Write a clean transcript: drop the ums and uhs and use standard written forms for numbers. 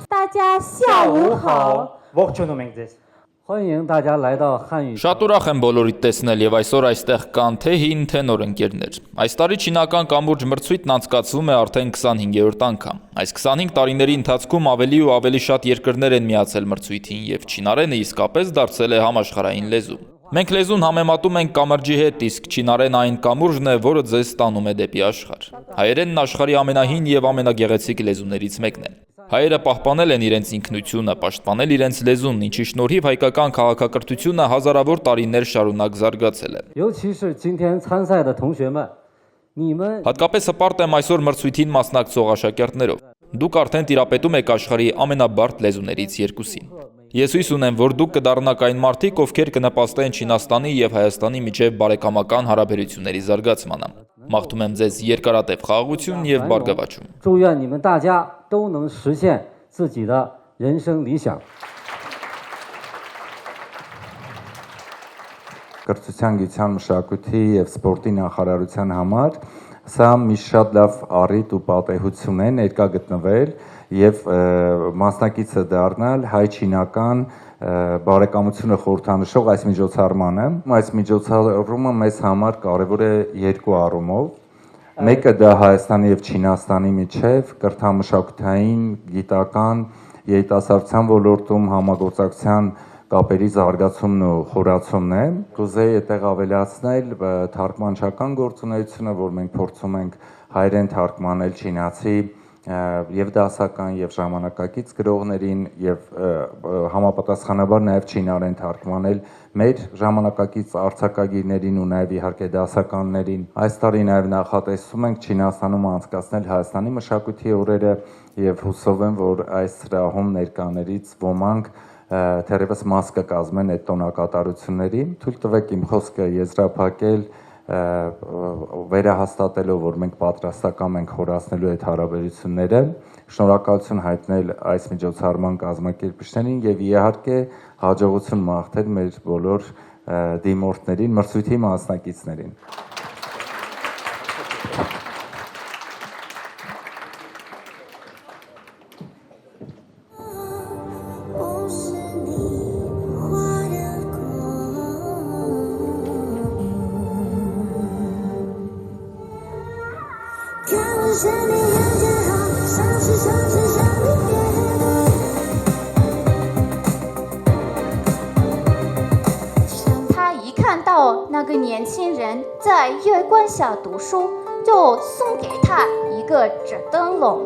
大家下午好。 Ողջունում ենք ձեզ։ 欢迎大家来到汉语。 Շատ ուրախ եմ բոլորիդ տեսնել եւ այսօր այստեղ կան թե հին, թե նոր ընկերներ։ Այս տարի չինական կամուրջ մրցույթն անցկացվում է արդեն 25-րդ անգամ։ Այս 25 տարիների ընթացքում ավելի ու ավելի շատ երկրներ են միացել մրցույթին եւ չինարենը իսկապես դարձել է համաշխարհային լեզու։ Մենք լեզուն համեմատում ենք կամրջի հետ, իսկ չինարենը այն կամուրջն է, որը ձեզ տանում է դեպի աշխարհ։ Հայերենն աշխարհի ամենահին եւ ամենագեղեցիկ լեզուներից մեկն է։ Հայերը պահպանել են իրենց ինքնությունը, պաշտպանել իրենց լեզուն, ինչի շնորհիվ հայկական քաղաքակրթությունը հազարավոր տարիներ շարունակ զարգացել է։ 尤其是今天参赛的同学们，你们 Հատկապես հպարտ եմ այսօր մրցույթին մասնակցող աշակերտներով։ Դուք արդեն տիրապետում եք աշխարհի ամենաբարդ լեզուներից երկուսին։ Ես հույս ունեմ, որ դուք կդառնաք այն մարդիկ, ովքեր կնպաստեն Չինաստանի եւ Հայաստանի միջև բարեկամական հարաբերությունների զարգացմանը։ Մաղթում եմ ձեզ երկարատև խաղաղություն եւ բարգավաճում։ 祝愿你们大家都能实现自己的人生理想。 Կրթության, գիտության, մշակույթի եւ սպորտի նախարարության համար սա մի շատ լավ առիթ ու պատեհություն է ներկա գտնվել եւ մասնակիցը դառնալ հայ-չինական բարեկամությունը խորհրդանշող այս միջոցառմանը։ Այս միջոցառումը մեզ համար կարեւոր է երկու առումով։ Մեկը դա Հայաստանի եւ Չինաստանի միջև կրթամշակութային, գիտական, երիտասարդության ոլորտում համագործակցության կապերի զարգացումն ու խորացումն է։ Կուզեի այդտեղ ավելացնել թարգմանչական գործունեությունը, որ մենք փորձում ենք հայերեն թարգմանել չինացի եւ դասական եւ ժամանակակից գրողներին եւ համապատասխանաբար նաեւ չինարեն թարգմանել մեր ժամանակակից արձակագիրներին ու նաեւ իհարկե դասականներին։ Այս տարի նաեւ նախատեսում ենք Չինաստանում անցկացնել Հայաստանի մշակույթի օրերը եւ հուսով եմ, որ այս սրահում ներկաներից ոմանք թերևս մաս կկազմեն այդ տոնակատարությունների։ Թույլ տվեք իմ խոսքը եզրափակել վերահաստատելով, որ մենք պատրաստական ենք խորացնելու այդ հարաբերությունները, շնորհակալություն հայտնել այս միջոցառման կազմակերպիչներին եւ իհարկե հաջողություն մաղթել մեր բոլոր դիմորդներին, մրցույթի մասնակիցներին։那个年轻人在月光下读书，就送给他一个纸灯笼。